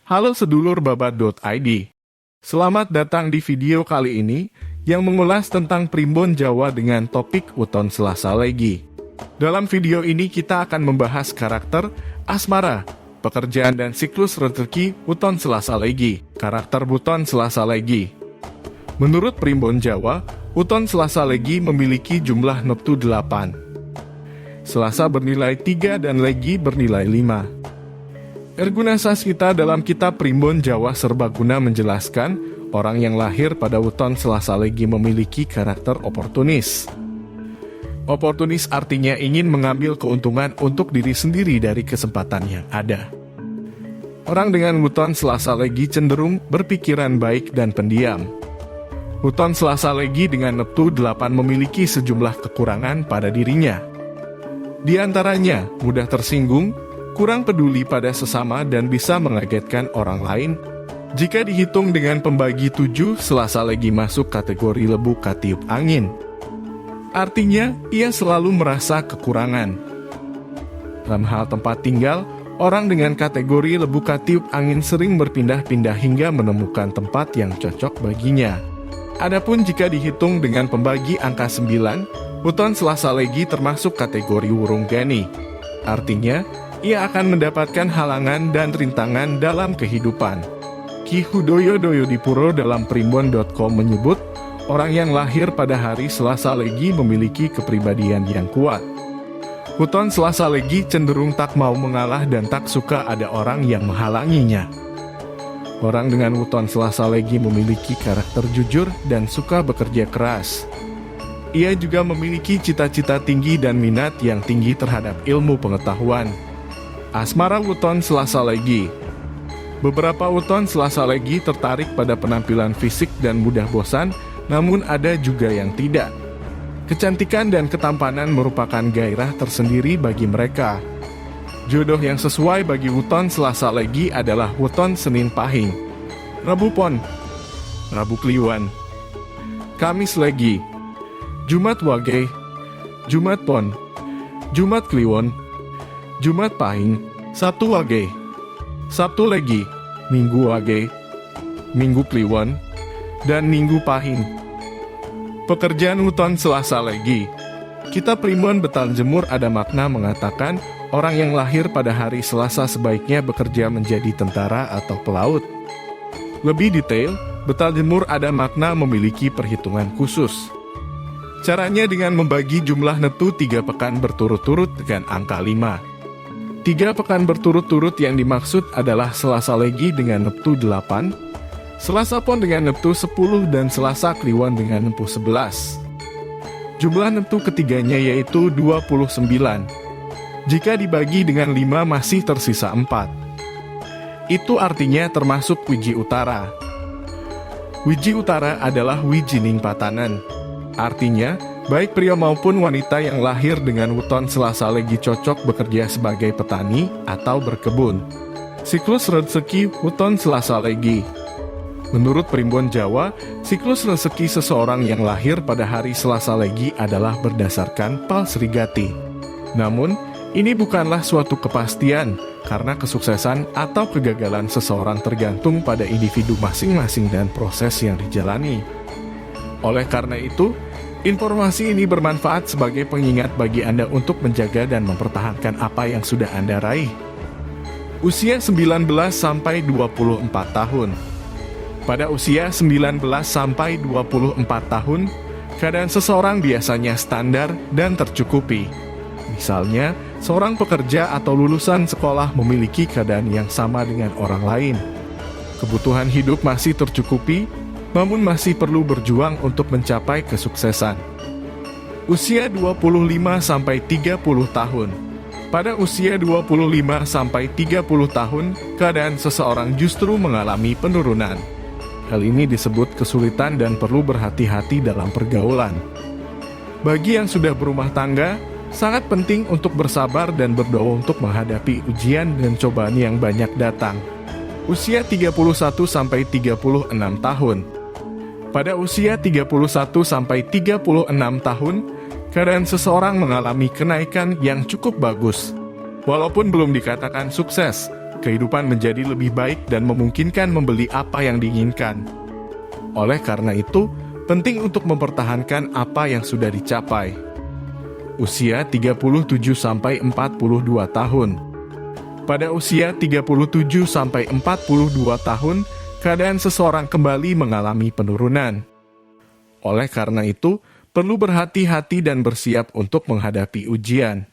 Halo sedulur babat.id. Selamat datang di video kali ini yang mengulas tentang Primbon Jawa dengan topik Weton Selasa Legi. Dalam video ini kita akan membahas karakter, asmara, pekerjaan dan siklus rezeki Weton Selasa Legi. Karakter Weton Selasa Legi. Menurut Primbon Jawa, Weton Selasa Legi memiliki jumlah neptu 8. Selasa bernilai 3 dan Legi bernilai 5. Erguna Sasmita dalam kitab Primbon Jawa Serbaguna menjelaskan, orang yang lahir pada Weton Selasa Legi memiliki karakter oportunis. Oportunis artinya ingin mengambil keuntungan untuk diri sendiri dari kesempatan yang ada. Orang dengan Weton Selasa Legi cenderung berpikiran baik dan pendiam. Weton Selasa Legi dengan neptu 8 memiliki sejumlah kekurangan pada dirinya. Di antaranya, mudah tersinggung, kurang peduli pada sesama dan bisa mengagetkan orang lain. Jika dihitung dengan pembagi 7, Selasa Legi masuk kategori lebu katiup angin. Artinya, ia selalu merasa kekurangan. Dalam hal tempat tinggal, orang dengan kategori lebu katiup angin sering berpindah-pindah hingga menemukan tempat yang cocok baginya. Adapun jika dihitung dengan pembagi angka 9, Weton Selasa Legi termasuk kategori wurung gani. Artinya, ia akan mendapatkan halangan dan rintangan dalam kehidupan. Ki Hudoyo Doyodipuro dalam primbon.com menyebut, orang yang lahir pada hari Selasa Legi memiliki kepribadian yang kuat. Weton Selasa Legi cenderung tak mau mengalah dan tak suka ada orang yang menghalanginya. Orang dengan Weton Selasa Legi memiliki karakter jujur dan suka bekerja keras. Ia juga memiliki cita-cita tinggi dan minat yang tinggi terhadap ilmu pengetahuan. Asmara Weton Selasa Legi. Beberapa Weton Selasa Legi tertarik pada penampilan fisik dan mudah bosan, namun ada juga yang tidak. Kecantikan dan ketampanan merupakan gairah tersendiri bagi mereka. Jodoh yang sesuai bagi Weton Selasa Legi adalah Weton Senin Pahing, Rabu Pon, Rabu Kliwon, Kamis Legi, Jumat Wage, Jumat Pon, Jumat Kliwon, Jumat Pahing, Sabtu Wage, Sabtu Legi, Minggu Wage, Minggu Kliwon, dan Minggu Pahing. Pekerjaan Weton Selasa Legi. Kitab Primbon Betal Jemur ada makna mengatakan orang yang lahir pada hari Selasa sebaiknya bekerja menjadi tentara atau pelaut. Lebih detail, Betal Jemur ada makna memiliki perhitungan khusus. Caranya dengan membagi jumlah neptu 3 pekan berturut-turut dengan angka 5. 3 pekan berturut-turut yang dimaksud adalah Selasa Legi dengan neptu 8, Selasa Pon dengan neptu 10 dan Selasa Kliwon dengan neptu 11. Jumlah neptu ketiganya yaitu 29. Jika dibagi dengan 5 masih tersisa 4. Itu artinya termasuk Wiji Utara. Wiji Utara adalah Wijining Patanan. Artinya, baik pria maupun wanita yang lahir dengan Weton Selasa Legi cocok bekerja sebagai petani atau berkebun. Siklus rezeki Weton Selasa Legi. Menurut Primbon Jawa, siklus rezeki seseorang yang lahir pada hari Selasa Legi adalah berdasarkan Pal Srigati. Namun, ini bukanlah suatu kepastian, karena kesuksesan atau kegagalan seseorang tergantung pada individu masing-masing dan proses yang dijalani. Oleh karena itu, informasi ini bermanfaat sebagai pengingat bagi Anda untuk menjaga dan mempertahankan apa yang sudah Anda raih. Usia 19 sampai 24 tahun. Pada usia 19 sampai 24 tahun, keadaan seseorang biasanya standar dan tercukupi. Misalnya, seorang pekerja atau lulusan sekolah memiliki keadaan yang sama dengan orang lain. Kebutuhan hidup masih tercukupi, namun masih perlu berjuang untuk mencapai kesuksesan. Usia 25 sampai 30 tahun. Pada usia 25 sampai 30 tahun, keadaan seseorang justru mengalami penurunan. Hal ini disebut kesulitan dan perlu berhati-hati dalam pergaulan. Bagi yang sudah berumah tangga, sangat penting untuk bersabar dan berdoa untuk menghadapi ujian dan cobaan yang banyak datang. Usia 31 sampai 36 tahun. Pada usia 31 sampai 36 tahun, keadaan seseorang mengalami kenaikan yang cukup bagus. Walaupun belum dikatakan sukses, kehidupan menjadi lebih baik dan memungkinkan membeli apa yang diinginkan. Oleh karena itu, penting untuk mempertahankan apa yang sudah dicapai. Usia 37-42 tahun. Pada usia 37-42 tahun, keadaan seseorang kembali mengalami penurunan. Oleh karena itu, perlu berhati-hati dan bersiap untuk menghadapi ujian.